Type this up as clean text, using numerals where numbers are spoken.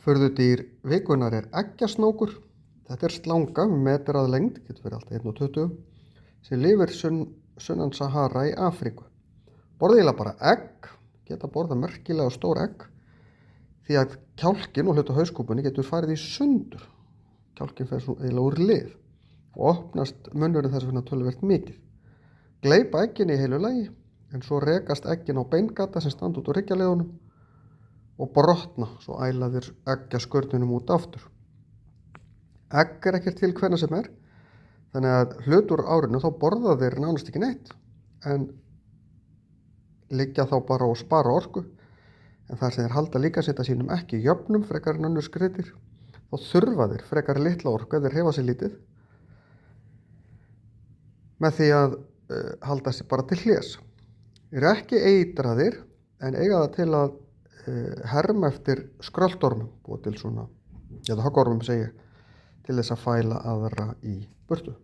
Furðudýr vikunnar er eggjasnákur. Þetta er slanga metra að lengd, getur verið alltaf 1,20, sem lifir sunnan Sahara í Afríku. Borða eiginlega bara egg, geta borða merkilega stór egg, því að kjálkinn og hluti á hauskúpunni getur farið í sundur. Kjálkinn fer svo eiginlega úr lið og opnast munnurinn þess vegna töluvert mikið. Gleypa eggin í heilu lagi, en svo rekast eggin á beingata sem standa út úr hryggjarliðunum og brotna svo ælaðir eggjaskurninum út aftur. Egg er ekkert til hvenær sem er, þannig að hlutur árinu þá borða þeir nánast ekki neitt, en liggja þá bara og spara orku, en þar sem þeir halda líkamshita sínum ekki jöfnum frekar en önnur skriðdýr, þá þurfa þeir frekar litla orku ef þeir hreyfa sig lítið, með því að halda sig bara til hlés. Þeir eru ekki eitraðir, en eiga það til að herma eftir skröltormum, búa til svona, eða höggormum segi ég, til þess að fæla aðra í burtu.